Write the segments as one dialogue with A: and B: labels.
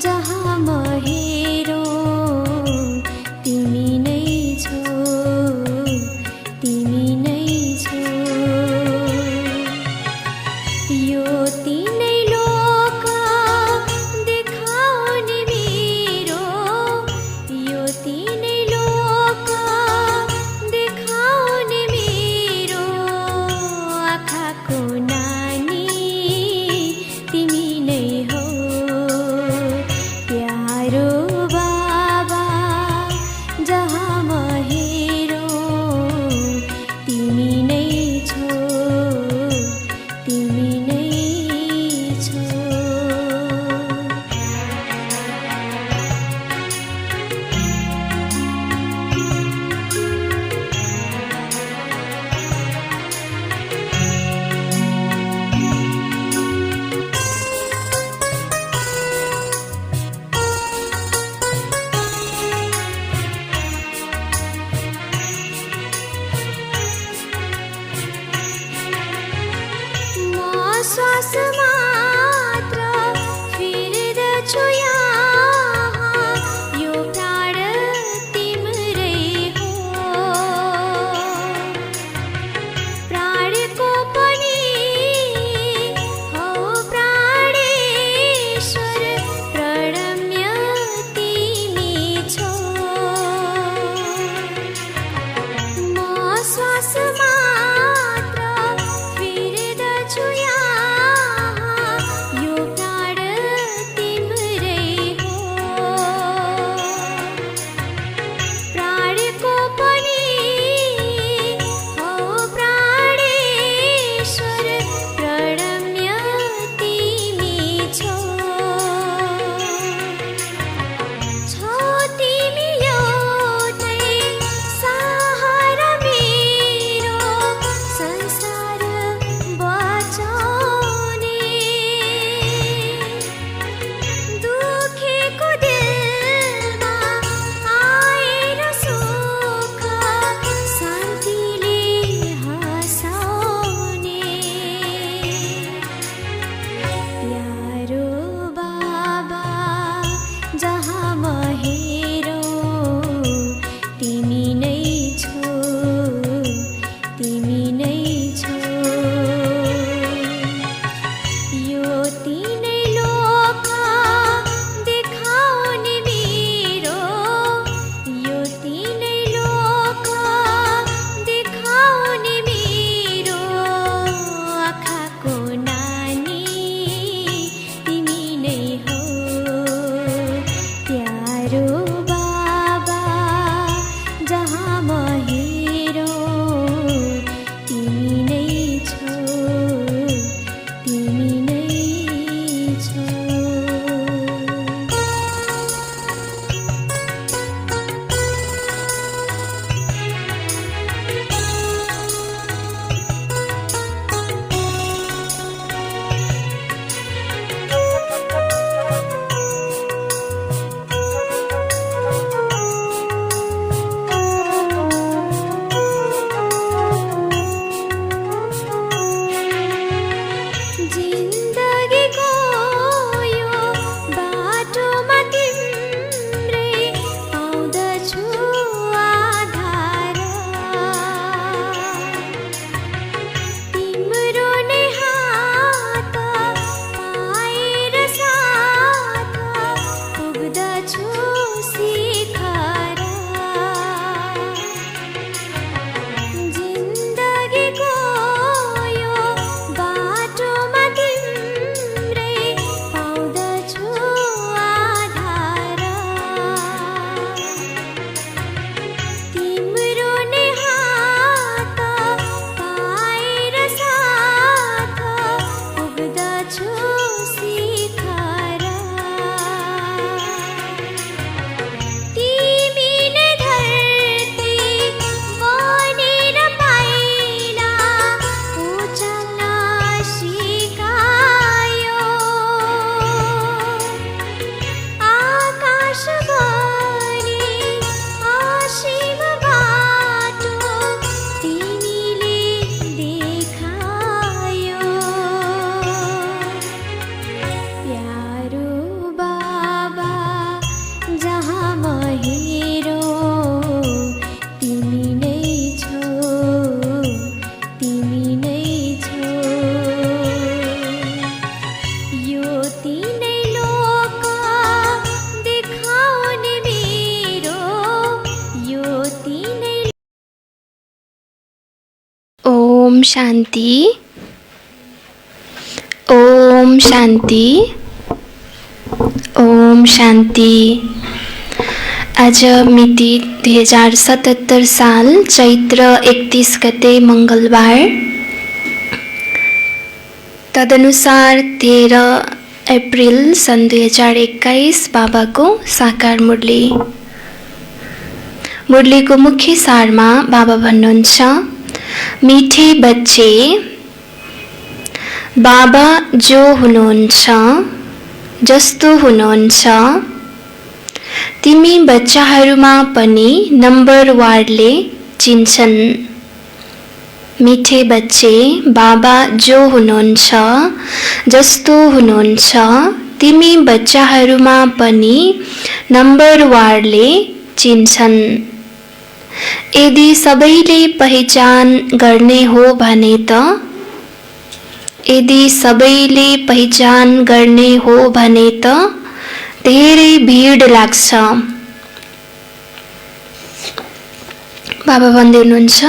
A: जहाँ म हेरौँ तिमी नै छौ, तिमी नै छौ। यो तिनै लोक देखाउने मेरो, यो तिनै लोक देखाउने मेरो आँखाको नानी तिमी नै हो। शान्ति। ओम शान्ति। ओम शान्ति। आज मिति 2077 साल चैत्र 31 गते मंगलबार, तदनुसार 13 अप्रिल सन् 2021 बाबा को साकार मुरली। मुरली को मुख्य सारमा बाबा भन्नुहुन्छ, मीठे बच्चे, बाबा जो हुनुहुन्छ, जस्तो हुनुहुन्छ, तिमी बच्चाहरूमा पनि नम्बरवारले चिन्छन्। मीठे बच्चे, बाबा जो हुनुहुन्छ, जस्तो हुनुहुन्छ, तिमी बच्चाहरूमा पनि नम्बरवारले चिन्छन्। यदि सबैले पहिचान गर्ने हो भने त, यदि सबैले पहिचान गर्ने हो भने त धेरै भीड लाग्छ। बाबा भन्दै हुनुहुन्छ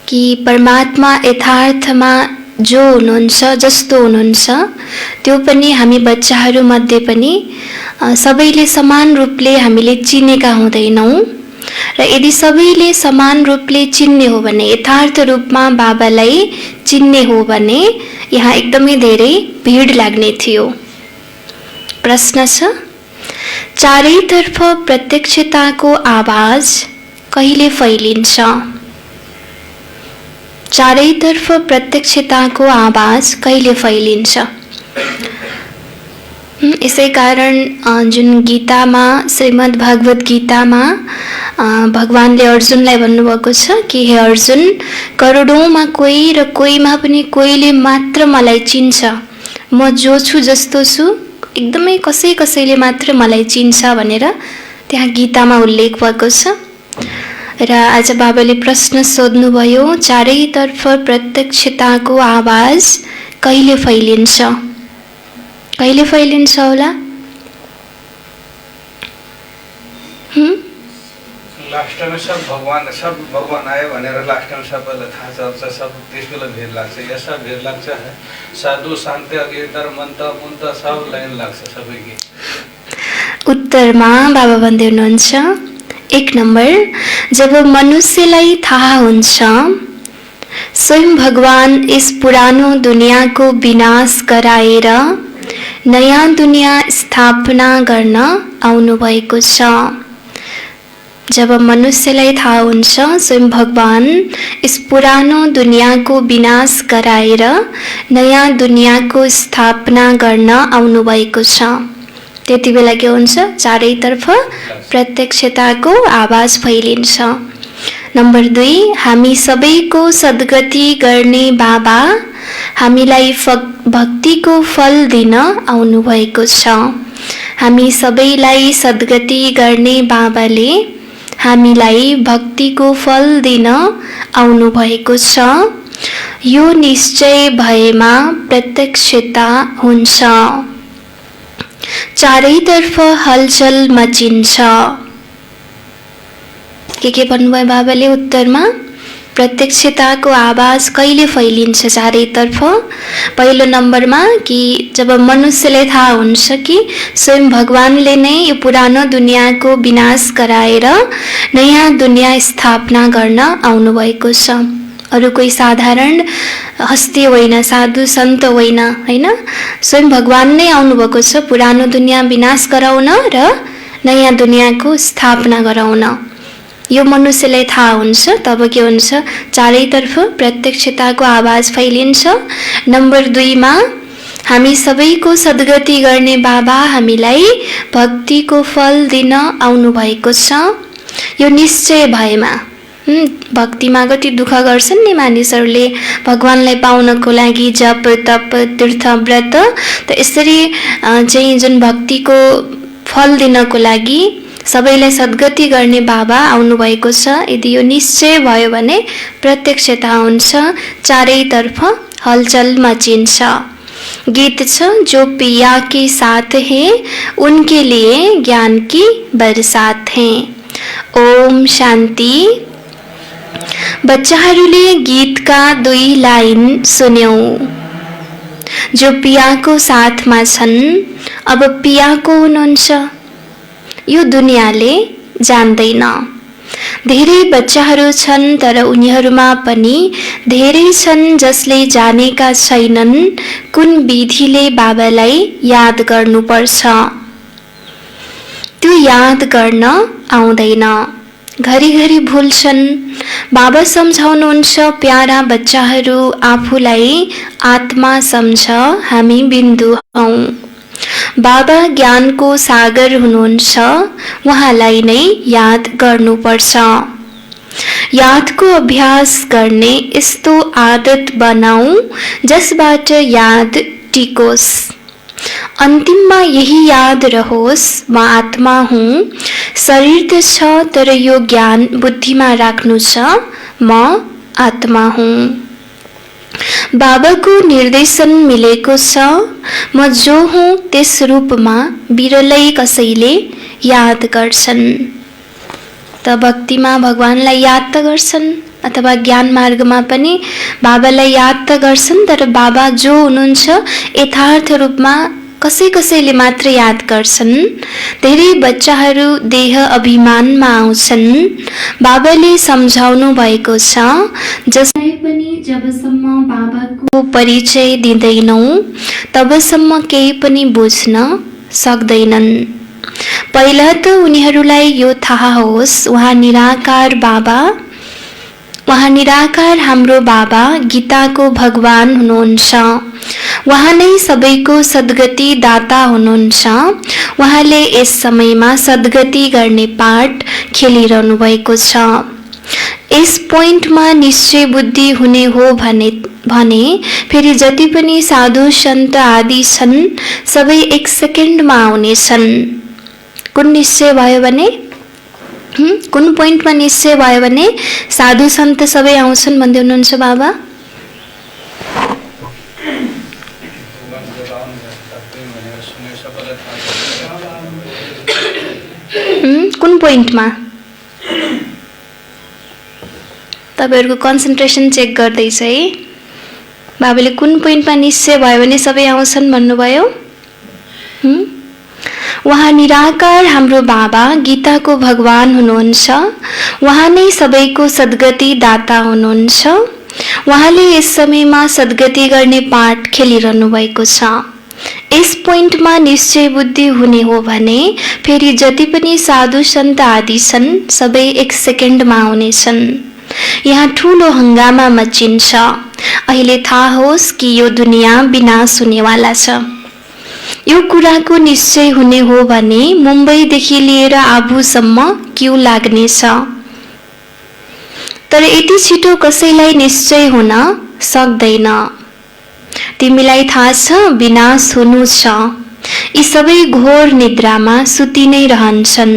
A: कि परमात्मा यथार्थमा जो हुनुहुन्छ, जस्तो हुनुहुन्छ, त्यो पनि हामी बच्चाहरू मध्ये पनि सबैले समान रूपले हामीले चिनेका हुँदैनौँ। र यदि सबैले समान रूपले चिन्ने हो भने, यथार्थ रूपमा बाबालाई चिन्ने हो भने यहाँ एकदमै धेरै भीड लाग्ने थियो। प्रश्न छ, चारैतर्फ प्रत्यक्षताको आवाज कहिले फैलिन्छ? चारैतर्फ प्रत्यक्षताको आवाज कहिले फैलिन्छ? यसै कारण जुन गीतामा, श्रीमद् भगवत गीतामा भगवानले अर्जुनलाई भन्नुभएको छ कि हे अर्जुन, करोडौँमा कोही र कोहीमा पनि कोहीले मात्र मलाई चिन्छ। म जो छु, जस्तो छु, एकदमै कसैले मात्र मलाई चिन्छ भनेर त्यहाँ गीतामा उल्लेख भएको छ। र आज बाबाले प्रश्न सोध्नुभयो, चारैतर्फ प्रत्यक्षताको आवाज कहिले फैलिन्छ? कहिले फैलिन्छ होला?
B: लास्ट में सब भगवान आए भनेर लास्ट में सबैलाई थाहा चल्छ, सब त्यसबेला भिड लाग्छ। यसा भिड लाग्छ, साधु शान्ति अघितर मन्त मुन्त सब लाइन लाग्छ सबैको।
A: उत्तरमा बाबा भन्दै हुनुहुन्छ, 1 नम्बर, जब मनुष्यलाई थाहा हुन्छ स्वयं भगवान इस पुरानो दुनियाँको विनाश गराएर नयाँ दुनियाँ स्थापना गर्न आउनुभएको छ। जब मनुष्यलाई थाहा हुन्छ स्वयं भगवान इस पुरानो दुनियाँको विनाश गराएर नयाँ दुनियाँको स्थापना गर्न आउनुभएको छ, त्यति बेला के हुन्छ? चारैतर्फ प्रत्यक्षताको आवाज फैलिन्छ। नम्बर 2, हामी सबैको सद्गति गर्ने बाबा हामीलाई भक्तिको फल दिन आउनुभएको छ। हामी सबैलाई सद्गति गर्ने बाबाले हामीलाई भक्तिको फल दिन आउनुभएको छ। यो निश्चय भएमा प्रत्यक्षता हुन्छ। चारैतर्फ हलचल मचिन्छ। के भन्नुभयो बाबाले उत्तरमा? प्रत्यक्षताको आवाज कहिले फैलिन्छ चारैतर्फ? पहिलो नम्बरमा कि जब मनुष्यलाई थाहा हुन्छ कि स्वयं भगवानले नै यो पुरानो दुनियाँको विनाश गराएर नयाँ दुनियाँ स्थापना गर्न आउनुभएको छ। अरू कोही साधारण हस्ती होइन, साधु सन्त होइन, हैन? स्वयं भगवान नै आउनुभएको छ पुरानो दुनियाँ विनाश गराउन र नयाँ दुनियाँको स्थापना गराउन। यो मनुष्यलाई थाहा हुन्छ, तब के हुन्छ? चारैतर्फ प्रत्यक्षताको आवाज फैलिन्छ। नम्बर 2 मा हामी सबैको सद्गति गर्ने बाबा हामीलाई भक्तिको फल दिन आउनुभएको छ। यो निश्चय भएमा, भक्तिमा कति दुःख गर्छन् नि मानिसहरूले भगवानलाई पाउनको लागि, जप तप तीर्थ व्रत, त यसरी चाहिँ जुन भक्तिको फल दिनको लागि सबैलाई सद्गति गर्ने बाबा आउनुभएको छ। यदि यो निश्चय भयो भने प्रत्यक्षता हुन्छ, चारैतर्फ हलचल मचिन्छ। गीत छ, जो पिया के साथ है उनके लिए ज्ञान की बरसात है। ओम शांति। बच्चाहरूले गीतका 2 लाइन सुन्यौं। जो पियाको साथमा छन् अब पियाको हुनुहुन्छ, यो दुनियाँले जान्दैन। धेरै बच्चाहरू छन् तर उनीहरूमा पनि धेरै छन् जसले जानेका छैनन् कुन विधिले बाबालाई याद गर्नुपर्छ। त्यो याद गर्न आउँदैन, घरिघरि भुल्छन्। बाबा सम्झाउनुहुन्छ, प्यारा बच्चाहरू आफूलाई आत्मा सम्झ, हामी बिन्दु हौं। बाबा ज्ञानको सागर हुनुहुन्छ, उहाँलाई नै याद गर्नुपर्छ। यादको अभ्यास गर्ने यस्तो आदत बनाऊ जसबाट याद टिकोस्। अन्तिममा यही याद रहोस्, म आत्मा हुँ, शरीर त छ तर यो ज्ञान बुद्धिमा राख्नु छ, म आत्मा हुँ। बाबाको निर्देशन मिलेको छ, म जो हुँ त्यस रूपमा बिरलै कसैले याद गर्छन्। त भक्तिमा भगवानलाई याद त गर्छन् अथवा ज्ञान मार्गमा पनि बाबालाई याद त गर्छन्, तर बाबा जो हुनुहुन्छ यथार्थ रूपमा कसैले मात्र याद गर्छन्। धेरै बच्चाहरू देह अभिमानमा आउँछन्। बाबाले सम्झाउनु भएको छ, जसलाई पनि जबसम्म बाबाको परिचय दिँदैनौ तबसम्म केही पनि बुझ्न सक्दैनन्। पहिला त उनीहरूलाई यो थाहा होस्, उहाँ निराकार बाबा, उहाँ निराकार हाम्रो बाबा गीताको भगवान हुनुहुन्छ। उहाँ नै सबैको सद्गति दाता हुनुहुन्छ। उहाँले यस समयमा सद्गति गर्ने पाठ खेलिरहनु भएको छ। यस पोइन्टमा निश्चय बुद्धि हुने हो भने फेरि जति पनि साधु सन्त आदि छन् सबै 1 सेकेन्डमा आउनेछन्। कुन निश्चय भयो भने, कुन पोइन्टमा निश्चय भयो भने साधु सन्त सबै आउँछन् भन्दै हुनुहुन्छ बाबा? कुन पोइन्टमा? तपाईहरुको कन्सन्ट्रेसन चेक गर्दैछ है। बाबाले कुन पोइन्टमा निश्चय भयो भने सबै आउँछन् भन्नुभयो? उहाँ निराकार हाम्रो बाबा गीताको भगवान हुनुहुन्छ। उहाँ नै सबैको सद्गति दाता हुनुहुन्छ। उहाँले यस समयमा सद्गति गर्ने पाठ खेलिरहनु भएको छ। यस पोइन्टमा निश्चय बुद्धि हुने हो भने फेरि जति पनि साधु सन्त आदि छन् सबै 1 सेकेन्डमा आउनेछन्। यहाँ ठूलो हंगामा मचिन्छ। अहिले थाहा होस् कि यो दुनियाँ विनाश हुनेवाला छ। यो कुराको निश्चय हुने हो भने मुम्बईदेखि लिएर आबुसम्म क्यू लाग्नेछ। तर यति छिटो कसैलाई निश्चय हुन सक्दैन। तिमीलाई थाहा छ विनाश हुनु छ। यी सबै घोर निद्रामा सुति नै रहन्छन्।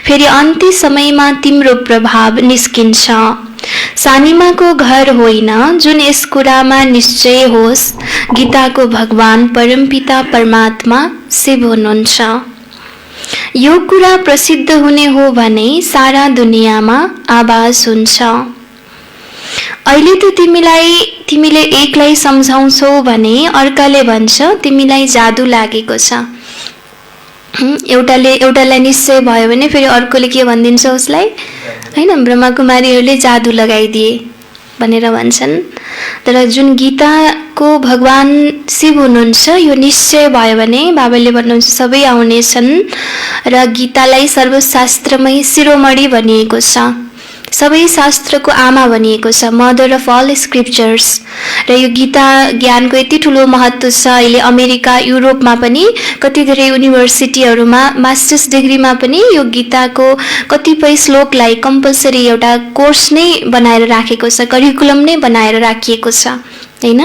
A: फेरि अन्त्य समयमा तिम्रो प्रभाव निस्किन्छ। सानिमाको घर होइन, जुन यस कुरामा निश्चय होस्, गीताको भगवान परमपिता परमात्मा शिव हुनुहुन्छ। यो कुरा प्रसिद्ध हुने हो भने सारा दुनियाँमा आवाज हुन्छ। अहिले त तिमीले एकलाई सम्झाउँछौ भने अर्काले भन्छ तिमीलाई जादु लागेको छ। एउटालाई निश्चय भयो भने फेरि अर्कोले के भनिदिन्छ उसलाई, हैन, ब्रह्माकुमारीहरूले जादु लगाइदिए भनेर भन्छन्। तर जुन गीताको भगवान शिव हुनुहुन्छ, यो निश्चय भयो भने बाबाले भन्नुहुन्छ सबै आउनेछन्। र गीतालाई सर्वशास्त्रमै शिरोमणि भनिएको छ, सबै शास्त्रको आमा भनिएको छ, मदर अफ अल स्क्रिप्चर्स। र यो गीता ज्ञानको यति ठुलो महत्त्व छ। अहिले अमेरिका, युरोपमा पनि कति धेरै युनिभर्सिटीहरूमा मास्टर्स डिग्रीमा पनि यो गीताको कतिपय श्लोकलाई कम्पलसरी एउटा कोर्स नै बनाएर राखेको छ, करिकुलम नै बनाएर राखिएको छ, हैन।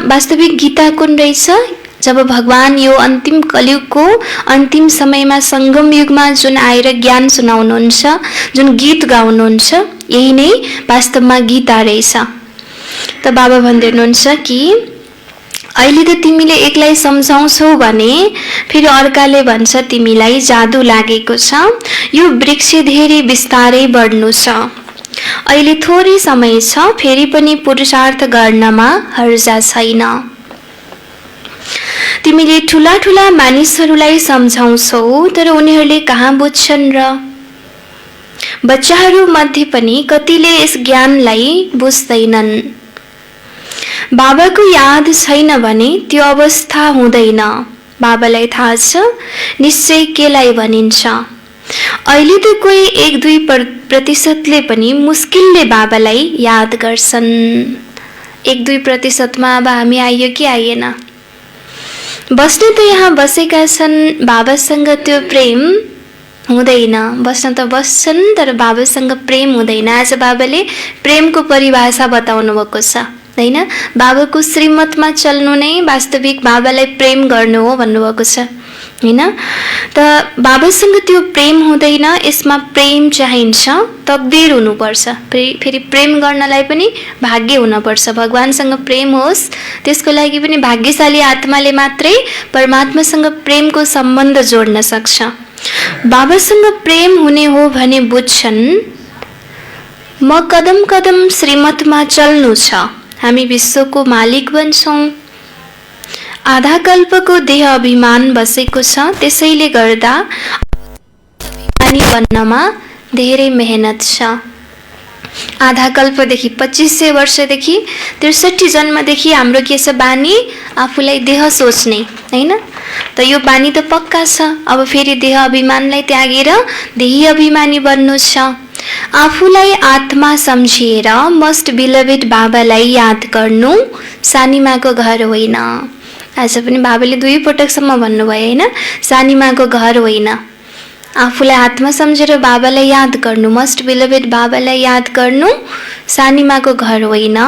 A: वास्तविक गीता कुन रहेछ? जब भगवान यो अन्तिम कलियुगको अन्तिम समयमा संगम युगमा जुन आएर ज्ञान सुनाउनुहुन्छ, जुन गीत गाउनुहुन्छ, यही नै वास्तवमा गीता रहेछ। त बाबा भन्दै हुनुहुन्छ कि अहिले त तिमीले एकलाई सम्झाउँछौ भने फेरि अर्काले भन्छ तिमीलाई जादु लागेको छ। यो वृक्ष धेरै बिस्तारै बढ्नु छ। अहिले थोरै समय छ, फेरि पनि पुरुषार्थ गर्नमा हर्जा छैन। तिमीले ठुला ठुला मानिसहरूलाई सम्झाउँछौ, तर उनीहरूले कहाँ बुझ्छन् र? बच्चाहरू मध्ये पनि कतिले यस ज्ञानलाई बुझ्दैनन्। बाबाको याद छैन भने त्यो अवस्था हुँदैन। बाबालाई थाहा छ निश्चय केलाई भनिन्छ। अहिले त कोही 1-2% पनि मुस्किलले बाबालाई याद गर्छन्। 1-2% अब हामी आइयो कि आइएन? बस्न त यहाँ बसेका छन्, बाबासँग त्यो प्रेम हुँदैन। बस्न त बस्छन्, तर बाबासँग प्रेम हुँदैन। आज बाबाले प्रेमको परिभाषा बताउनु भएको छ, हैन? बाबाको श्रीमतमा चल्नु नै वास्तविक बाबालाई प्रेम गर्नु हो भन्नुभएको छ, हैन? त बाबासँग त्यो प्रेम हुँदैन। यसमा प्रेम चाहिन्छ, तकदीर हुनुपर्छ। फेरि प्रेम गर्नलाई पनि भाग्य हुनुपर्छ। भगवानसँग प्रेम होस् त्यसको लागि पनि भाग्यशाली आत्माले मात्रै परमात्मासँग प्रेमको सम्बन्ध जोड्न सक्छ। बाबासँग प्रेम हुने हो भने बुझ्छन् म कदम कदम श्रीमतमा चल्नु छ। हामी विश्वको मालिक बन्छौँ। आधा कल्पको देह अभिमान बसेको छ, त्यसैले गर्दा अभिमानी बन्नमा धेरै मेहनत छ। आधा कल्पदेखि 2500 वर्षदेखि 63 जन्मदेखि हाम्रो के छ बानी? आफूलाई देह सोच्ने, हैन? त यो बानी त पक्का छ। अब फेरि देह अभिमानलाई त्यागेर देही अभिमानी बन्नु छ। आफूलाई आत्मा सम्झिएर मोस्ट बिलभेड बाबालाई याद गर्नु सानीमाको घर होइन। आज पनि बाबाले 2 पटकसम्म भन्नुभयो, हैन? सानीमाको घर होइन। आफूलाई आत्मा सम्झेर बाबालाई याद गर्नु, मोस्ट बिलभेड बाबालाई याद गर्नु सानीमाको घर होइन।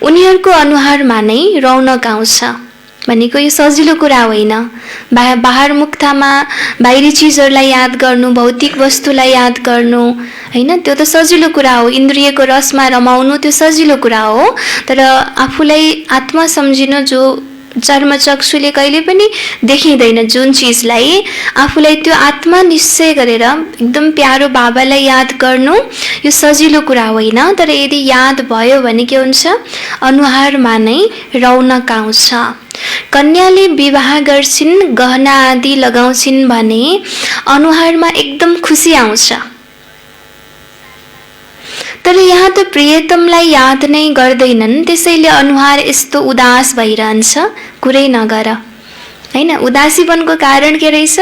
A: उनीहरूको अनुहारमा नै रौनक आउँछ भनेको यो सजिलो कुरा होइन। बाहर मुक्तामा बाहिरी चिजहरूलाई याद गर्नु, भौतिक वस्तुलाई याद गर्नु, हैन? त्यो त सजिलो कुरा हो। इन्द्रियको रसमा रमाउनु त्यो सजिलो कुरा हो। तर आफूलाई आत्मा सम्झिनु, जो चर्मचक्षुले कहिले पनि देखिँदैन जुन चिजलाई, आफूलाई त्यो आत्मा निश्चय गरेर एकदम प्यारो बाबालाई याद गर्नु यो सजिलो कुरा होइन। तर यदि याद भयो भने के हुन्छ? अनुहारमा नै रौनक आउँछ। कन्याले विवाह गर्छिन्, गहना आदि लगाउँछिन् भने अनुहारमा एकदम खुसी आउँछ। तर यहाँ त प्रियतमलाई याद नै गर्दैनन्, त्यसैले अनुहार यस्तो उदास भइरहन्छ। कुरै नगर, हैन? उदासीपनको कारण के रहेछ?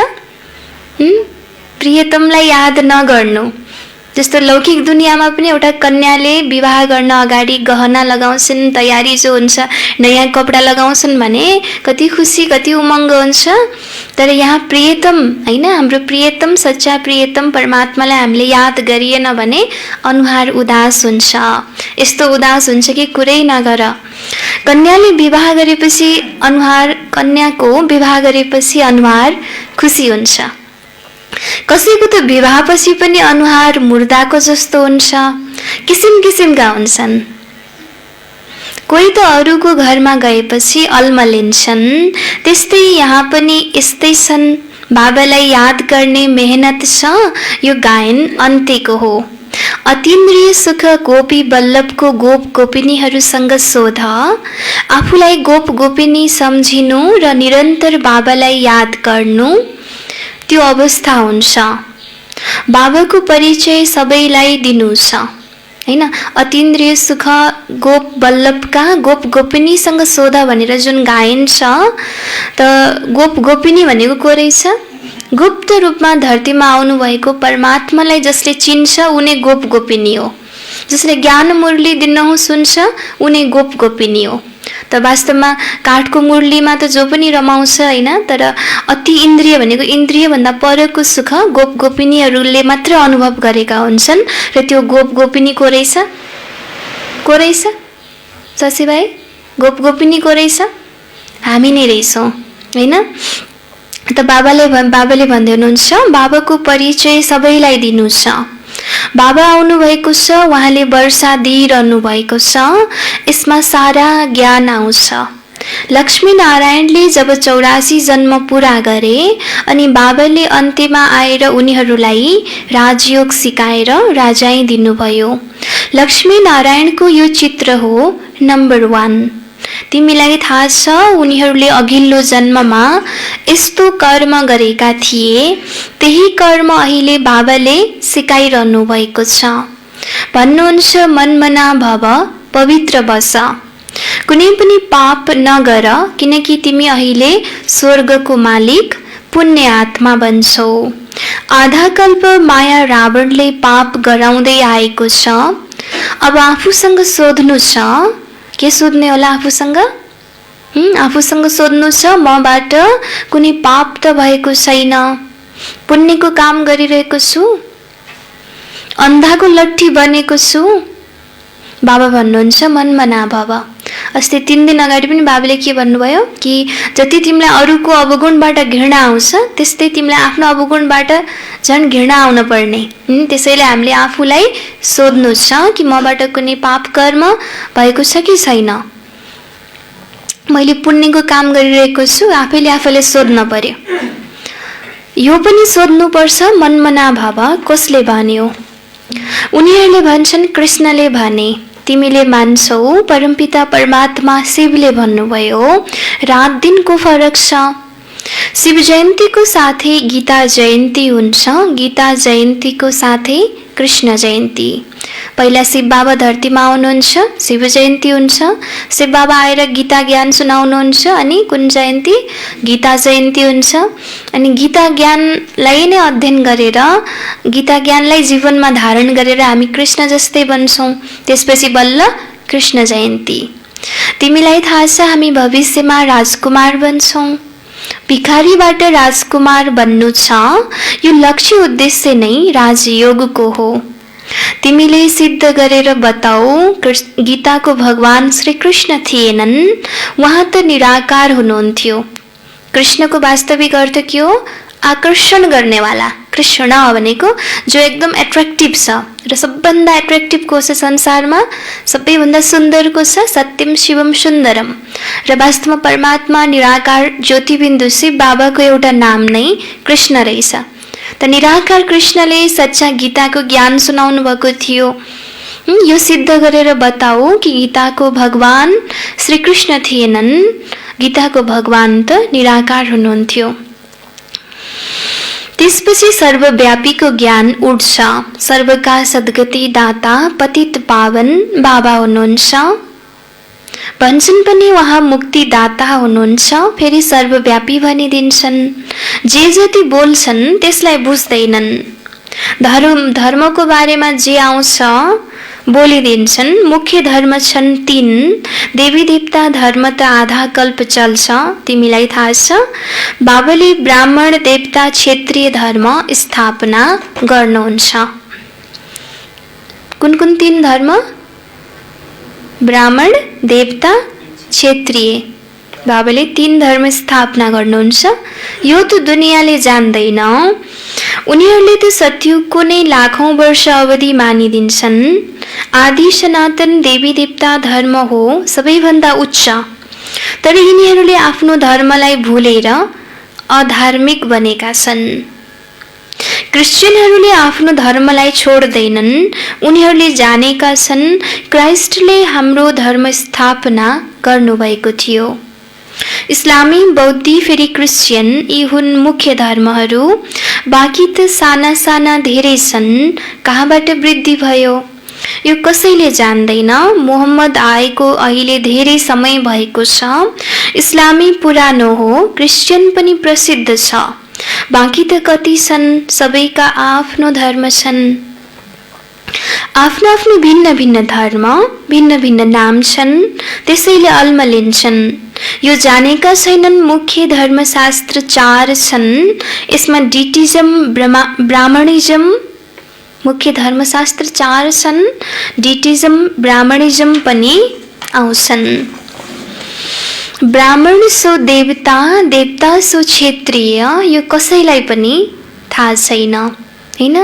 A: प्रियतमलाई याद नगर्नु। जस्तो लौकिक दुनियाँमा पनि एउटा कन्याले विवाह गर्न अगाडि गहना लगाउँछन्, तयारी जो हुन्छ, नयाँ कपडा लगाउँछन् भने कति खुसी कति उमङ्ग हुन्छ। तर यहाँ प्रियतम, हैन? हाम्रो प्रियतम, सच्चा प्रियतम परमात्मालाई हामीले याद गरिएन भने अनुहार उदास हुन्छ। यस्तो उदास हुन्छ कि कुरै नगर। कन्याले विवाह गरेपछि अनुहार, कन्याको विवाह गरेपछि अनुहार खुसी हुन्छ। कसैको त विवाहपछि पनि अनुहार मुर्दाको जस्तो हुन्छ। किसिम किसिमका हुन्छन्। कोही त अरूको घरमा गएपछि अल्मलिन्छन्। त्यस्तै यहाँ पनि यस्तै छन्। बाबालाई याद गर्ने मेहनत छ। यो गायन अन्त्यको हो। अतीन्द्रिय सुख गोपी बल्लभको गोप गोपिनीहरूसँग सोध। आफूलाई गोप गोपिनी सम्झिनु र निरन्तर बाबालाई याद गर्नु त्यो अवस्था हुन्छ। बाबाको परिचय सबैलाई दिनु छ, हैन? अतीन्द्रिय सुख गोप बल्लभका गोप गोपिनीसँग सोध भनेर जुन गायन छ, त गोप गोपिनी भनेको को रहेछ? गुप्त रूपमा धरतीमा आउनुभएको परमात्मालाई जसले चिन्छ उनी गोप गोपिनी हो। जसले ज्ञान मुरली दिनहुँ सुन्छ उनी गोप गोपिनी हो। त वास्तवमा काठको मुरलीमा त जो पनि रमाउँछ, हैन? तर अति इन्द्रिय भनेको इन्द्रिय भन्दा परको सुख गोप गोपिनीहरूले मात्र अनुभव गरेका हुन्छन्। र त्यो गोप गोपिनी को रहेछ? को रहेछ शशी भाइ? गोप गोपिनी को रहेछ? हामी नै रहेछौँ, हैन? त बाबाले भन्दै हुनुहुन्छ बाबाको परिचय सबैलाई दिनु छ। बाबा आउनु भएको छ, उहाँले वर्षा दिइरहनु भएको छ। यसमा सारा ज्ञान आउँछ, लक्ष्मीनारायणले जब 84 जन्म पूरा गरे अनि बाबाले अन्त्यमा आएर उनीहरूलाई राजयोग सिकाएर राजाई दिनुभयो। लक्ष्मीनारायणको यो चित्र हो नम्बर 1। तिमीलाई थाहा छ उनीहरूले अघिल्लो जन्ममा यस्तो कर्म गरेका थिए, त्यही कर्म अहिले बाबाले सिकाइरहनु भएको छ। भन्नुहुन्छ मनमना भव, पवित्र बस, कुनै पनि पाप नगर, किनकि तिमी अहिले स्वर्गको मालिक पुण्य आत्मा बन्छौ। आधा कल्प माया रावणले पाप गराउँदै आएको छ। अब आफूसँग सोध्नु छ, के सोध्ने होला आफूसँग? आफूसँग सोध्नु छ, मबाट कुनै पाप त भएको छैन, पुण्यको काम गरिरहेको छु, अन्धाको लट्ठी बनेको छु। बाबा भन्नुहुन्छ मनमना भव। अस्ति 3 दिन अगाडि पनि बाबाले के भन्नुभयो कि जति तिमीलाई अरूको अवगुणबाट घृणा आउँछ, त्यस्तै तिमीलाई आफ्नो अवगुणबाट झन् घृणा आउन पर्ने। त्यसैले हामीले आफूलाई सोध्नु छ कि मबाट कुनै पाप कर्म भएको छ कि छैन, मैले पुण्यको काम गरिरहेको छु, आफैले सोध्न पर्यो। यो पनि सोध्नुपर्छ मनमना भव कसले भन्यो? उनीहरूले भन्छन् कृष्णले भने। तिमीले मान्छौ परमपिता परमात्मा शिवले भन्नुभयो रात दिनको फरक छ। शिव जयन्तीको साथै गीता जयन्ती हुन्छ, गीता जयन्तीको साथै कृष्ण जयन्ती। पहिला शिव बाबा धरतीमा आउनुहुन्छ, शिव जयन्ती हुन्छ, शिव बाबा आएर गीता ज्ञान सुनाउनुहुन्छ, अनि कुन जयन्ती? गीता जयन्ती हुन्छ। अनि गीता ज्ञानलाई नै अध्ययन गरेर, गीता ज्ञानलाई जीवनमा धारण गरेर हामी कृष्ण जस्तै बन्छौँ। त्यसपछि बल्ल कृष्ण जयन्ती। तिमीलाई थाहा छ हामी भविष्यमा राजकुमार बन्छौँ। भिखारीबाट राजकुमार बन्नु छ, यो लक्ष्य उद्देश्य नै राजयोगको हो। तिमीले सिद्ध गरेर बताऊ गीताको भगवान श्री कृष्ण थिएनन्, उहाँ त निराकार हुनुहुन्थ्यो। कृष्णको वास्तविक अर्थ के हो? आकर्षण गर्नेवाला। कृष्ण भनेको जो एकदम एट्र्याक्टिभ छ र सबभन्दा एट्र्याक्टिभ को छ संसारमा, सबैभन्दा सुन्दरको छ सत्यम शिवम सुन्दरम। र वास्तवमा परमात्मा निराकार ज्योतिबिन्दु शिव बाबाको एउटा नाम नै कृष्ण रहेछ। त निराकार कृष्णले सच्चा गीताको ज्ञान सुनाउनु भएको थियो। यो सिद्ध गरेर बताऊ कि गीताको भगवान श्री कृष्ण थिएनन्, गीताको भगवान त निराकार हुनुहुन्थ्यो। त्यसपछि सर्वव्यापीको ज्ञान उठ्छ। सर्वका सद्गति दाता पतित पावन बाबा हुनुहुन्छ। भन्छन् पनि उहाँ मुक्तिदाता हुनुहुन्छ। फेरि सर्वव्यापी भनिदिन्छन्। जे जति बोल्छन् त्यसलाई बुझ्दैनन्। धर्मको बारेमा जे आउँछ बोलिदिन्छन्। मुख्य धर्म छन् 3। देवी देवता धर्म त आधा कल्प चल्छ, तिमीलाई थाहा छ। बाबाले ब्राह्मण देवता क्षेत्रीय धर्म स्थापना गर्नुहुन्छ। कुन कुन 3 धर्म? ब्राह्मण देवता क्षेत्रीय। बाबाले 3 धर्म स्थापना गर्नुहुन्छ। यो त दुनियाँले जान्दैन। उनीहरूले त सत्युगको नै लाखौं वर्ष अवधि मानिदिन्छन्। आदि सनातन देवी देवता धर्म हो सबैभन्दा उच्च। तर यिनीहरूले आफ्नो धर्मलाई भुलेर अधार्मिक बनेका छन्। क्रिश्चियनहरूले आफ्नो धर्मलाई छोड्दैनन्। उनीहरूले जानेका छन् क्राइस्टले हाम्रो धर्म स्थापना गर्नुभएको थियो। इस्लामी, बौद्धी फेरि क्रिश्चियन यी हुन् मुख्य धर्महरू। बाँकी त साना साना धेरै छन्। कहाँबाट वृद्धि भयो यो कसैले जान्दैन। मोहम्मद आएको अहिले धेरै समय भएको छ। इस्लामी पुरानो हो, क्रिश्चियन पनि प्रसिद्ध छ। बाँकी त कति छन्, सबैका आफ्नो धर्म छन्। आफ्नो आफ्नो भिन्न भिन्न धर्म, भिन्न भिन्न नाम छन्, त्यसैले अल्मलिन्छन्। यो जानेका छैनन् मुख्य धर्मशास्त्र 4 छन्। यसमा डिटिजम, ब्राह्मणिजम, मुख्य धर्मशास्त्र 4 छन्। डिटिजम, ब्राह्मणिजम पनि आउँछन्। ब्राह्मण सो देवता, देवता सो क्षेत्रीय, यो कसैलाई पनि थाहा छैन हैन।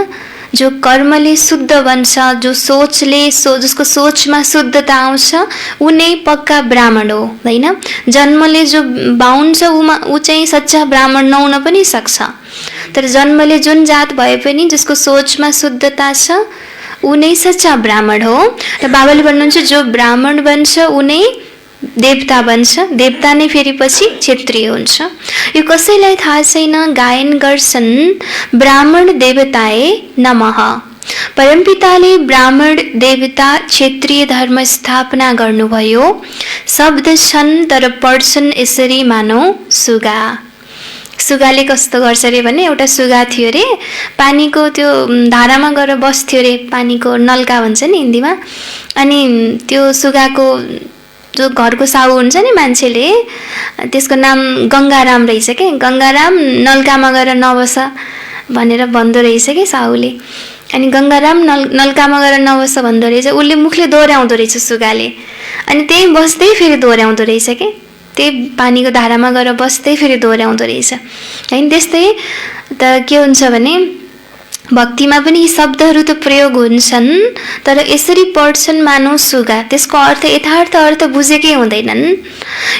A: जो कर्मले शुद्ध बन्छ, जो जसको सोचमा शुद्धता आउँछ ऊ नै पक्का ब्राह्मण हो, हैन? जन्मले जो बाहुन छ ऊ चाहिँ सच्चा ब्राह्मण नहुन पनि सक्छ, तर जन्मले जुन जात भए पनि जसको सोचमा शुद्धता छ ऊ नै सच्चा ब्राह्मण हो। र बाबाले भन्नुहुन्छ जो ब्राह्मण बन्छ ऊ नै देवता बन्छ, देवता नै फेरि पछि क्षत्रिय हुन्छ। यो कसैलाई थाहा छैन, गायन गर्छन् ब्राह्मण देवताए नमः। परमपिताले ब्राह्मण देवता क्षत्रिय धर्म स्थापना गर्नुभयो। शब्द छन् तर पढ्छन् यसरी मानौ सुगा। सुगाले कस्तो गर्छ रे भने, एउटा सुगा थियो रे, पानीको त्यो धारामा गएर बस्थ्यो रे, पानीको नल्का भन्छ नि हिन्दीमा। अनि त्यो सुगाको जो घरको साहु हुन्छ नि मान्छेले, त्यसको नाम गङ्गाराम रहेछ के। गङ्गाराम नल्कामा गएर नबस भनेर भन्दो रहेछ कि साहुले। अनि गङ्गाराम नल्कामा गएर नबस भन्दो रहेछ, उसले मुखले दोहोऱ्याउँदो रहेछ सुगाले। अनि त्यही बस्दै फेरि दोहोऱ्याउँदो रहेछ के, त्यही पानीको धारामा गएर बस्दै फेरि दोहोऱ्याउँदो रहेछ, होइन? त्यस्तै त के हुन्छ भने भक्तिमा पनि यी शब्दहरू त प्रयोग हुन्छन्, तर यसरी पढ्छन् मानौ सुगा, त्यसको अर्थ यथार्थ अर्थ बुझेकै हुँदैनन्।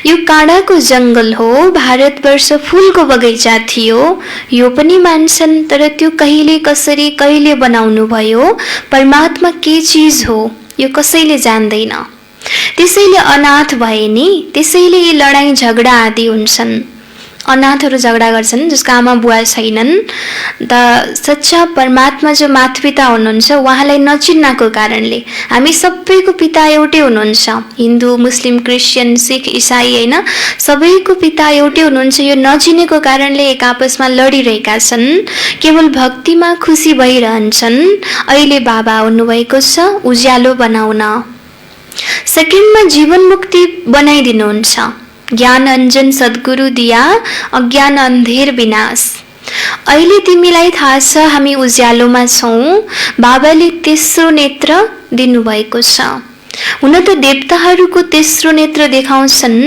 A: यो काँडाको जङ्गल हो, भारतवर्ष फुलको बगैँचा थियो, यो पनि मान्छन्, तर त्यो कहिले कसरी कहिले बनाउनु भयो, परमात्मा के चिज हो यो कसैले जान्दैन। त्यसैले अनाथ भए नि, त्यसैले यी लडाईँ झगडा आदि हुन्छन्। अनाथहरू झगडा गर्छन् जसको आमा बुवा छैनन्। त सच्चा परमात्मा जो मातृपिता हुनुहुन्छ उहाँलाई नचिन्नको कारणले, हामी सबैको पिता एउटै हुनुहुन्छ, हिन्दू मुस्लिम क्रिस्चियन सिख इसाई, होइन? सबैको पिता एउटै हुनुहुन्छ। यो नचिनेको कारणले एक आपसमा लडिरहेका छन्, केवल भक्तिमा खुसी भइरहन्छन्। अहिले बाबा आउनुभएको छ उज्यालो बनाउन, सेकेन्डमा जीवन मुक्ति बनाइदिनुहुन्छ। ज्ञान अञ्जन सद्गुरु दिया, अज्ञान अन्धेर विनाश। अहिले तिमीलाई थाहा छ हामी उज्यालोमा छौँ, बाबाले तेस्रो नेत्र दिनुभएको छ। हुन त देवताहरूको तेस्रो नेत्र देखाउँछन्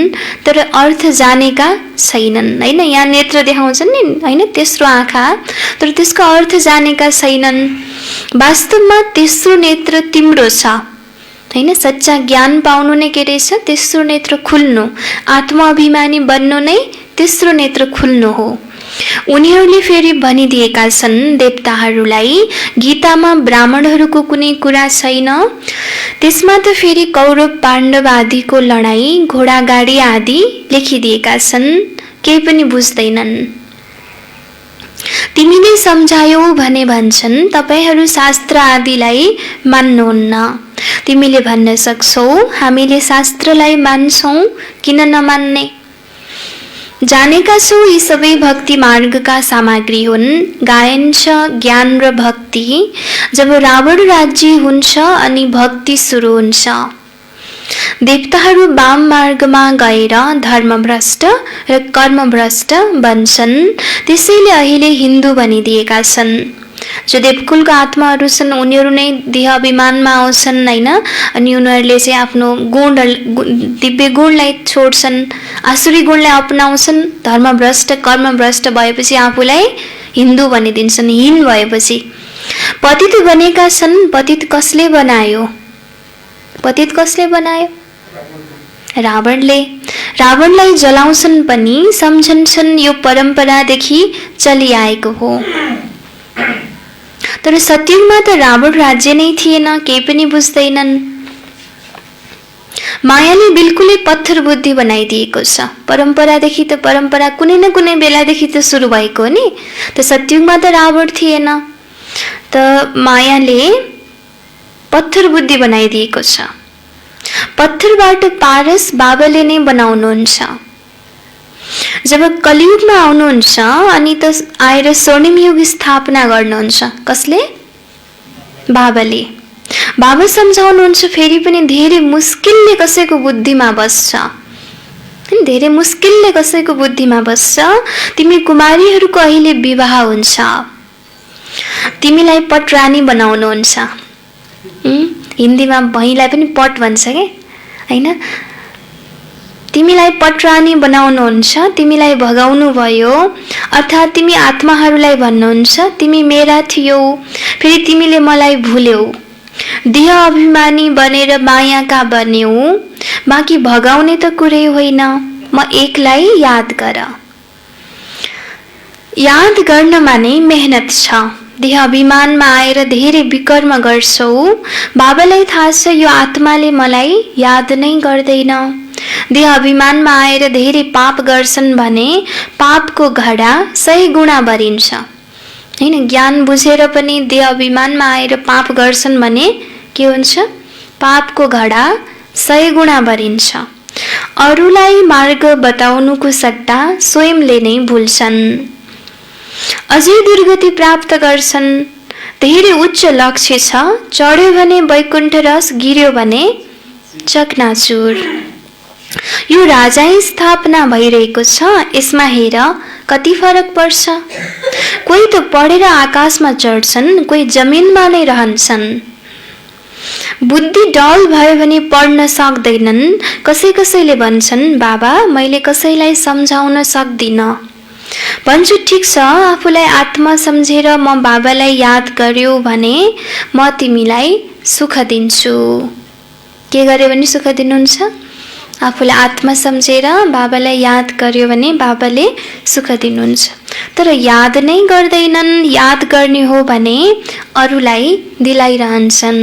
A: तर अर्थ जानेका छैनन्, होइन? यहाँ नेत्र देखाउँछन् नि, होइन? तेस्रो आँखा, तर त्यसको अर्थ जानेका छैनन्। वास्तवमा तेस्रो नेत्र तिम्रो छ, होइन? सच्चा ज्ञान पाउनु नै के रहेछ? तेस्रो नेत्र खुल्नु, आत्माभिमानी बन्नु नै तेस्रो नेत्र खुल्नु हो। उनीहरूले फेरि भनिदिएका छन् देवताहरूलाई, गीतामा ब्राह्मणहरूको कुनै कुरा छैन, त्यसमा त फेरि कौरव पाण्डव आदिको लडाईँ घोडागाडी आदि लेखिदिएका छन्, केही पनि बुझ्दैनन्। तिमीले सम्झायौ भने भन्छन् तपाईहरू शास्त्र आदिलाई मान्नुहुन्न। तिमीले भन्न सक्छौ हामीले शास्त्रलाई मान्छौँ, किन नमान्ने? जानेका छौ यी सबै भक्ति मार्गका सामग्री हुन्। गायन छ ज्ञान र भक्ति। जब रावण राज्य हुन्छ अनि भक्ति सुरु हुन्छ। देवताहरू वाम मार्गमा गएर धर्मभ्रष्ट र कर्मभ्रष्ट बन्छन्, त्यसैले अहिले हिन्दू भनिदिएका छन्। जो देवकुलको आत्माहरू छन् उनीहरू नै देह अभिमानमा आउँछन्, होइन? अनि उनीहरूले चाहिँ आफ्नो दिव्य गुणलाई छोड्छन्, आसुरी गुणलाई अपनाउँछन्। धर्मभ्रष्ट कर्मभ्रष्ट भएपछि आफूलाई हिन्दू भनिदिन्छन्, हीन भएपछि। पतित बनेका छन्, पतित कसले बनायो? पतित कसले बनायो? रावणले। रावणलाई जलाउँछन् पनि सम्झन्छन् यो परम्परादेखि चलिआएको हो। तर सत्यमा त रावण राज्य नै थिएन, केही पनि बुझ्दैनन्। मायाले बिल्कुलै पत्थर बुद्धि बनाइदिएको छ। परम्परादेखि त परम्परा कुनै न कुनै बेलादेखि त सुरु भएको हो नि, त सत्ययुगमा त रावण थिएन, त मायाले पत्थर बुद्धि बनाइदिएको छ। पत्थरबाट पारस बाबाले नै बनाउनुहुन्छ। जब कलियुगमा आउनुहुन्छ अनि त आएर स्वर्णिम युग स्थापना गर्नुहुन्छ। कसले? बाबाले। बाबा सम्झाउनुहुन्छ फेरि पनि धेरै मुस्किलले कसैको बुद्धिमा बस्छ, धेरै मुस्किलले कसैको बुद्धिमा बस्छ। तिमी कुमारीहरूको अहिले विवाह हुन्छ, तिमीलाई पटरानी बनाउनुहुन्छ। हिन्दीमा भैँलाई पनि पट भन्छ के, होइन? तिमीलाई पटरानी बनाउनुहुन्छ, तिमीलाई भगाउनु भयो, अर्थात् तिमी आत्माहरूलाई भन्नुहुन्छ तिमी मेरा थियौ, फेरि तिमीले मलाई भुल्यौ, देह अभिमानी बनेर मायाका बन्यौ, बाँकी भगाउने त कुरै होइन, म एकलाई याद गर। याद गर्नमा नै मेहनत छ। देह अभिमानमा आएर धेरै विकर्म गर्छौ, बाबालाई थाहा छ यो आत्माले मलाई याद नै गर्दैन। देह अभिमानमा आएर धेरै पाप गर्छन् भने पापको घडा 100 गुणा भरिन्छ, हैन? ज्ञान बुझेर पनि देह अभिमानमा आएर पाप गर्छन् भने के हुन्छ? पापको घडा 100 गुणा भरिन्छ। अरूलाई मार्ग बताउनुको सट्टा स्वयंले नै भुल्छन्, अझै दुर्गति प्राप्त गर्छन्। धेरै उच्च लक्ष्य छ, चढ्यो भने वैकुण्ठ रस, गिर्यो भने चकनाचुर। यो राजाई स्थापना भइरहेको छ, यसमा हेर कति फरक पर्छ। कोही त पढेर आकाशमा चढ्छन्, कोही जमिनमा नै रहन्छन्। बुद्धि डल भयो भने पढ्न सक्दैनन्। कसैले भन्छन् बाबा मैले कसैलाई सम्झाउन सक्दिनँ। भन्छु ठिक छ, आफूलाई आत्मा सम्झेर म बाबालाई याद गर्यो भने म तिमीलाई सुख दिन्छु। के गर्यो भने सुख दिनुहुन्छ? आफूलाई आत्मा सम्झेर बाबालाई याद गर्यो भने बाबाले सुख दिनुहुन्छ। तर याद नै गर्दैनन्। याद गर्ने हो भने अरूलाई दिलाइरहन्छन्,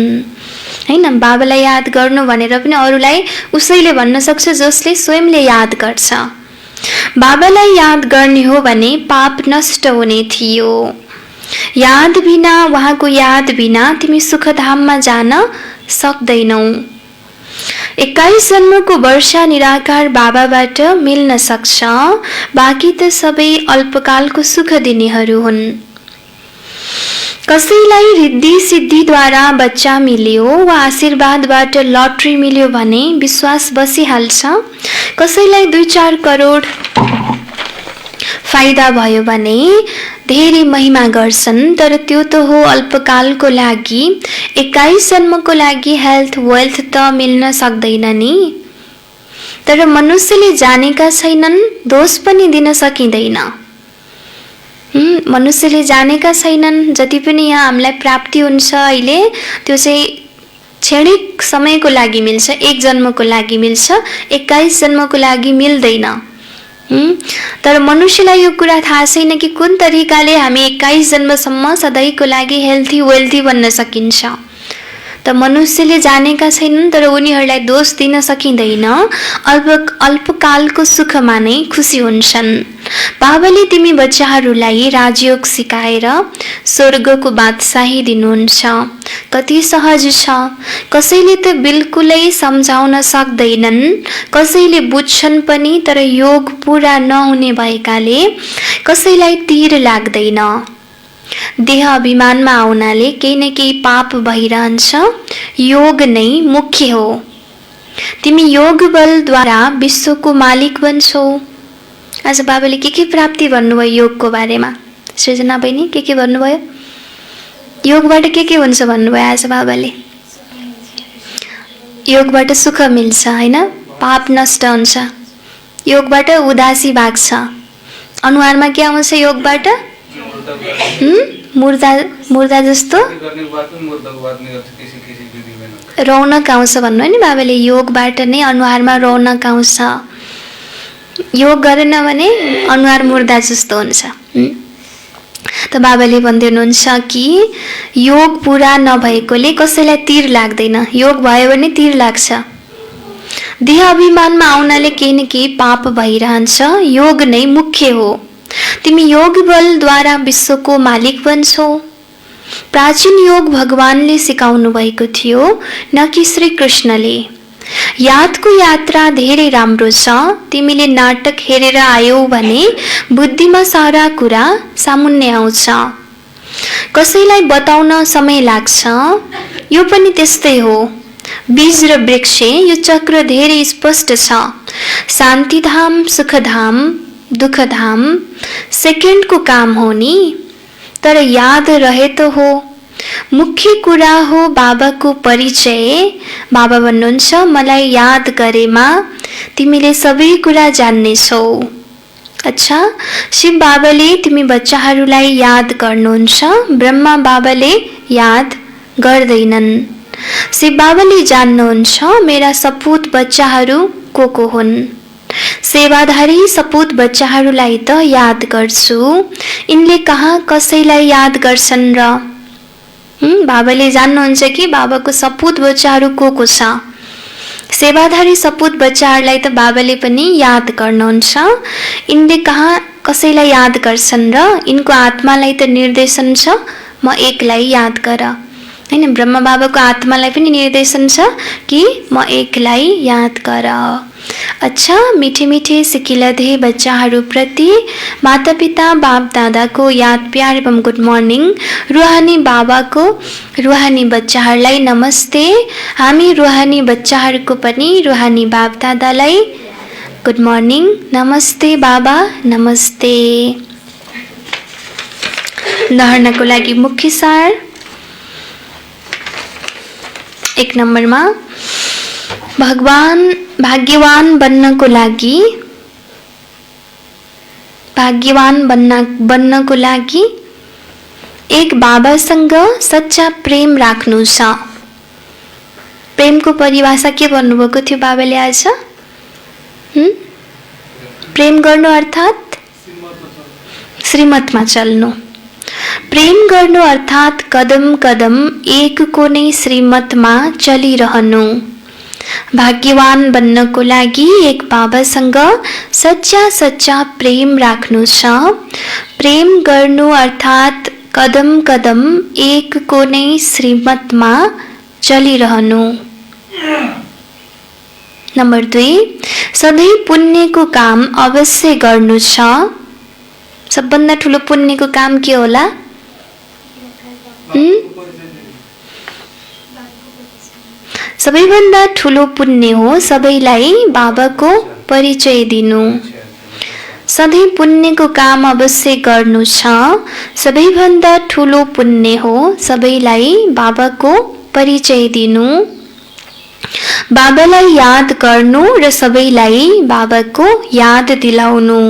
A: हैन? बाबालाई याद गर्नु भनेर पनि अरूलाई उसैले भन्न सक्छ जसले स्वयंले याद गर्छ। बाबालाई याद गर्ने हो भने पाप नष्ट हुने थियो। याद बिना, उहाँको याद बिना तिमी सुखधाममा जान सक्दैनौ। 21 जन्मको वर्षा निराकार बाबाबाट मिल्न सक्छ, बाँकी त सबै अल्पकालको सुख दिनेहरू हुन्। कसैलाई रिद्धि सिद्धिद्वारा बच्चा मिल्यो वा आशीर्वादबाट लटरी मिल्यो भने विश्वास बसिहाल्छ। कसैलाई 2-4 करोड फाइदा भयो भने धेरै महिमा गर्छन्, तर त्यो त हो अल्पकालको लागि। 21 जन्मको लागि हेल्थ वेल्थ त मिल्न सक्दैन नि। तर मनुष्यले जानेका छैनन्, दोष पनि दिन सकिँदैन। मनुष्यले जानेका छैनन् जति पनि यहाँ हामीलाई प्राप्ति हुन्छ अहिले त्यो चाहिँ क्षणिक समयको लागि मिल्छ, 1 जन्मको लागि मिल्छ, 21 जन्मको लागि मिल्दैन। तर मनुष्यलाई यो कुरा थाहा छैन कि कुन तरिकाले हामी 21 जन्मसम्म सधैँको लागि हेल्थी वेल्थी बन्न सकिन्छ। त मनुष्यले जानेका छैनन्, तर उनीहरूलाई दोष दिन सकिँदैन। अल्पकालको सुखमा नै खुसी हुन्छन्। बाबाले तिमी बच्चाहरूलाई राजयोग सिकाएर स्वर्गको बादशाही दिनुहुन्छ। कति सहज छ। कसैले त बिल्कुलै सम्झाउन सक्दैनन्, कसैले बुझ्छन् पनि तर योग पूरा नहुने भएकाले कसैलाई तीर लाग्दैन। देह अभिमानमा आउनाले केही न केही पाप भइरहन्छ। योग नै मुख्य हो। तिमी योग बलद्वारा विश्वको मालिक बन्छौ। आज बाबाले के प्राप्ति भन्नुभयो योगको बारेमा? सृजना बहिनी के भन्नुभयो? योगबाट के हुन्छ भन्नुभयो आज बाबाले? योगबाट सुख मिल्छ, हैन? पाप नष्ट हुन्छ। योगबाट उदासी भाग्छ। अनुहारमा के आउँछ योगबाट? मुर्दा जस्तो रौनक आउँछ भन्नु नि बाबाले। योगबाट नै अनुहारमा रौनक आउँछ। योग गरेन भने अनुहार मुर्दा जस्तो हुन्छ। त बाबाले भन्दै हुनुहुन्छ कि योग पूरा नभएकोले कसैलाई तीर लाग्दैन, योग भयो भने तीर लाग्छ। देह अभिमानमा आउनाले केही न केही पाप भइरहन्छ। योग नै मुख्य हो। तिमी योग बलद्वारा विश्वको मालिक बन्छौ। प्राचीन योग भगवानले सिकाउनु भएको थियो, न कि श्री कृष्णले। यादको यात्रा धेरै राम्रो छ। तिमीले नाटक हेरेर आयौ भने बुद्धिमा सारा कुरा सामुन्ने आउँछ। कसैलाई बताउन समय लाग्छ, यो पनि त्यस्तै हो। बीज र वृक्ष यो चक्र धेरै स्पष्ट छ। शान्तिधाम, सुखधाम, दुखधाम सेकेन्डको काम हो नि, तर याद रहे त हो। मुख्य कुरा हो बाबाको परिचय। बाबा भन्नुहुन्छ मलाई याद गरेमा तिमीले सबै कुरा जान्नेछौ। अच्छा, शिव बाबाले तिमी बच्चाहरूलाई याद गर्नुहुन्छ, ब्रह्मा बाबाले याद गर्दैनन्। शिव बाबाले जान्नुहुन्छ मेरा सपूत बच्चाहरू को हुन्। सेवाधारी सपूत बच्चाहरूलाई त याद गर्छु, यिनले कहाँ कसैलाई याद गर्छन् र? बाबाले जान्नुहुन्छ कि बाबाको सपूत बच्चाहरू को छ। सेवाधारी सपूत बच्चाहरूलाई त बाबाले पनि याद गर्नुहुन्छ, यिनले कहाँ कसैलाई याद गर्छन् र? यिनको आत्मालाई त निर्देशन छ म एकलाई याद गर। हैन, ब्रह्मा बाबाको आत्मालाई पनि निर्देशन छ कि म एकलाई याद गर। अच्छा, मिठे मिठे सिकिलधे बच्चाहरूप्रति माता पिता बाप दादाको याद प्यार एवं गुड मर्निङ। रुहानी बाबाको रुहानी बच्चाहरूलाई नमस्ते। हामी रुहानी बच्चाहरूको पनि रुहानी बाप दादालाई गुड मर्निङ, नमस्ते बाबा, नमस्ते। धारणाको लागि मुख्य सार 1 नम्बरमा भाग्यवान बन्नको लागि एक बाबासँग सच्चा प्रेम राख्नु छ। प्रेमको परिभाषा के भन्नुभएको थियो बाबाले आज? प्रेम गर्नु अर्थात् श्रीमतमा चल्नु। प्रेम गर्नु अर्थात् कदम कदम एकको नै श्रीमतमा चलिरहनु। भाग्यवान बन्नको लागि एक बाबासँग सच्चा प्रेम राख्नु छ। प्रेम गर्नु अर्थात् कदम कदम एकको नै श्रीमतमा चलिरहनु। नम्बर 2, सधैँ पुण्यको काम अवश्य गर्नु छ। सबभन्दा ठुलो पुण्यको काम के होला? सबैभन्दा ठुलो पुण्य हो सबैलाई बाबाको परिचय दिनु। सधैँ पुण्यको काम अवश्य गर्नु छ। सबैभन्दा ठुलो पुण्य हो सबैलाई बाबाको परिचय दिनु। बाबालाई याद गर्नु र सबैलाई बाबाको याद दिलाउनु।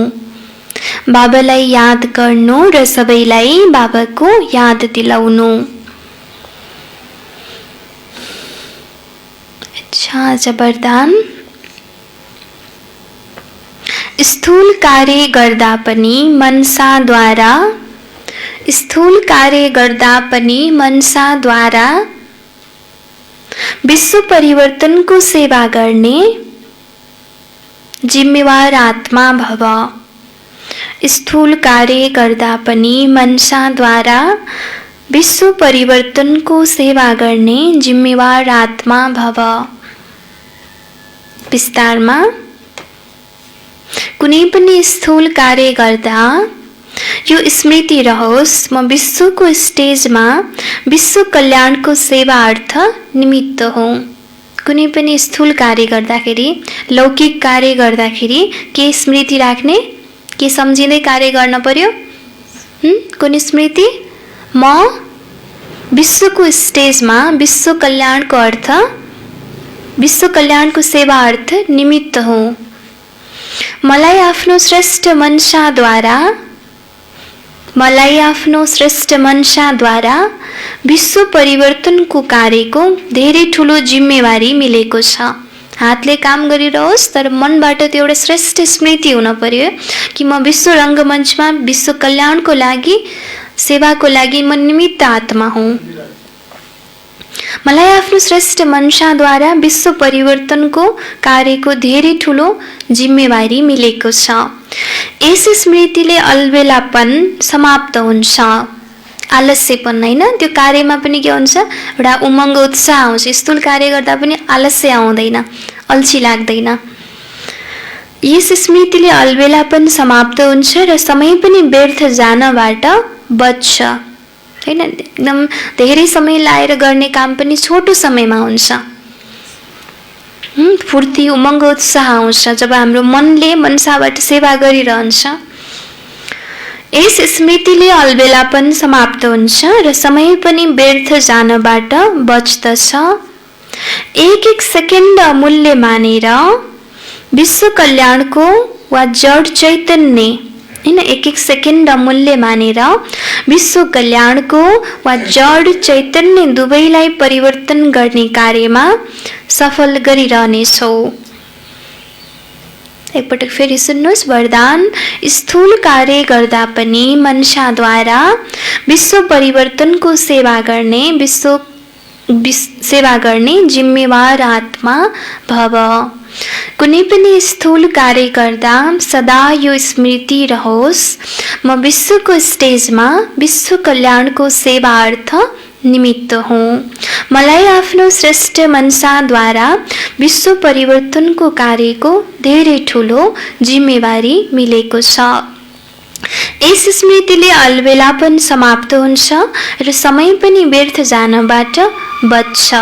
A: बाबालाई याद गर्नु र सबैलाई बाबाको याद दिलाउनु। अच्छा, वरदान। स्थूल कार्य गर्दा पनि मनसाद्वारा विश्व परिवर्तनको सेवा गर्ने जिम्मेवार आत्मा भव। स्थूल कार्य गर्दा पनि मनसाद्वारा विश्व परिवर्तनको सेवा गर्ने जिम्मेवार आत्मा भव। विस्तारमा, कुनै पनि स्थूल कार्य गर्दा यो स्मृति रहोस् म विश्वको स्टेजमा विश्व कल्याणको सेवार्थ निमित्त हुँ। कुनै पनि स्थूल कार्य गर्दाखेरि, लौकिक कार्य गर्दाखेरि के स्मृति राख्ने? के सम्झिँदै कार्य गर्न पर्यो? कुनै स्मृति? म विश्वको स्टेजमा विश्व कल्याणको अर्थ, विश्व कल्याणको सेवा अर्थ निमित्त हुँ। मलाई आफ्नो श्रेष्ठ मनसाद्वारा विश्व परिवर्तनको कार्यको धेरै ठुलो जिम्मेवारी मिलेको छ। हातले काम गरिरहोस् तर मनबाट त्यो एउटा श्रेष्ठ स्मृति हुन पर्यो कि म विश्व रङ्गमञ्चमा विश्व कल्याणको लागि, सेवाको लागि म निमित्त आत्मा हुँ। मलाई आफ्नो श्रेष्ठ मनसाद्वारा विश्व परिवर्तनको कार्यको धेरै ठुलो जिम्मेवारी मिलेको छ। यस स्मृतिले अलबेलापन समाप्त हुन्छ। आलस्यपन होइन, त्यो कार्यमा पनि के हुन्छ? एउटा उमङ्ग उत्साह आउँछ। स्थूल कार्य गर्दा पनि आलस्य आउँदैन, अल्छी लाग्दैन। यस स्मृतिले अलबेलापन समाप्त हुन्छ र समय पनि व्यर्थ जानबाट बच्छ। हैन, एकदम धेरै समय लाएर गर्ने काम पनि छोटो समयमा हुन्छ। फुर्ती, उमङ्ग, उत्साह आउँछ जब हाम्रो मनले मनसाबाट सेवा गरिरहन्छ। यस स्मृतिले अलबेलापन समाप्त हुन्छ र समय पनि व्यर्थ जानबाट बच्दछ। एक एक सेकेन्ड अमूल्य मानेर विश्व कल्याणको वा जड चैतन्य हैन, एक एक सेकेन्ड अमूल्य मानेर विश्व कल्याणको वा जड चैतन्य दुवैलाई परिवर्तन गर्ने कार्यमा सफल गरिरहनेछौँ। एकपटक फेरि सुन्नुहोस्। वरदान, स्थूल कार्य गर्दा पनि मनसाद्वारा विश्व परिवर्तनको सेवा गर्ने जिम्मेवार आत्मा भव। कुनै पनि स्थूल कार्य गर्दा सदा यो स्मृति रहोस्, म विश्वको स्टेजमा विश्व कल्याणको सेवार्थ निमित्त हुँ। मलाई आफ्नो श्रेष्ठ मनसाद्वारा विश्व परिवर्तनको कार्यको धेरै ठुलो जिम्मेवारी मिलेको छ। यस स्मृतिले अलबेलापन समाप्त हुन्छ र समय पनि व्यर्थ जानबाट बच्छ।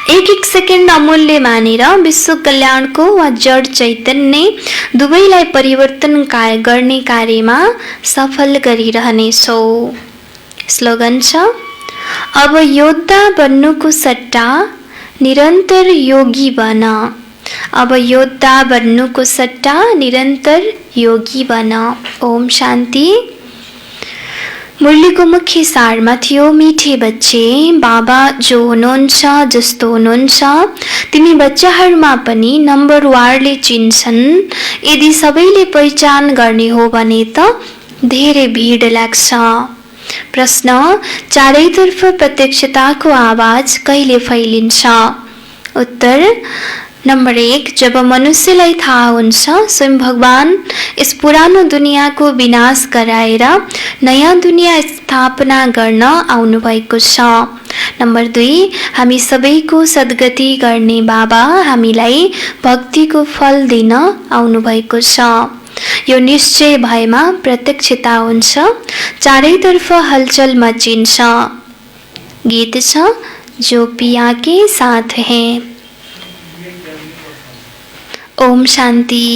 A: एक एक सेकेन्ड अमूल्य मानेर विश्व कल्याणको वा जड चैतन्य दुवैलाई परिवर्तन गर्ने कार्यमा सफल गरिरहनेछौँ। स्लोगन छ, अब योद्धा बन्नुको सट्टा निरन्तर योगी बन। अब योद्धा बन्नुको सट्टा निरन्तर योगी बन। ओम शान्ति। मुरलीको मुख्य सारमा थियो, मिठे बच्चे, बाबा जो हुनुहुन्छ, जस्तो हुनुहुन्छ, तिमी बच्चाहरूमा पनि नम्बर वारले चिन्छन्। यदि सबैले पहिचान गर्ने हो भने त धेरै भिड लाग्छ। प्रश्न, चारैतर्फ प्रत्यक्षताको आवाज कहिले फैलिन्छ? उत्तर, नम्बर 1, जब मनुष्यलाई थाहा हुन्छ स्वयं भगवान यस पुरानो दुनियाँको विनाश गराएर नयाँ दुनियाँ स्थापना गर्न आउनुभएको छ। नम्बर 2, हामी सबैको सद्गति गर्ने बाबा हामीलाई भक्तिको फल दिन आउनुभएको छ। यो निश्चय भएमा प्रत्यक्षता हुन्छ, चारैतर्फ हलचल मचिन्छ। गीत छ, जो पिया के साथ हैं। ओम शान्ति।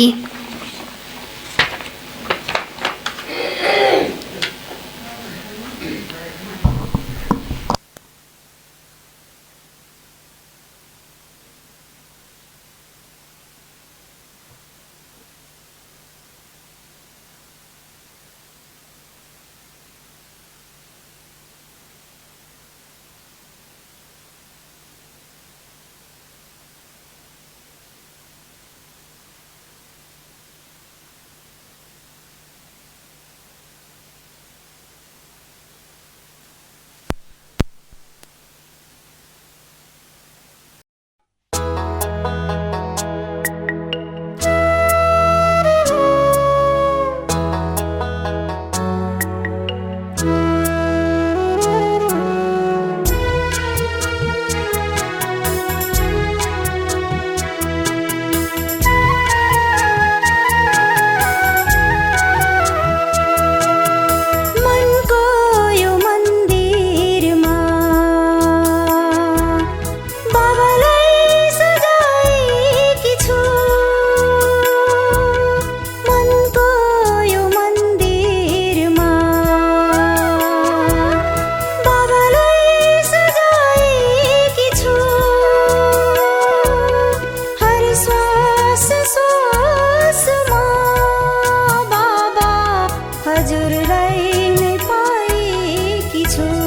A: हजुरलाई नै पाएकी छु।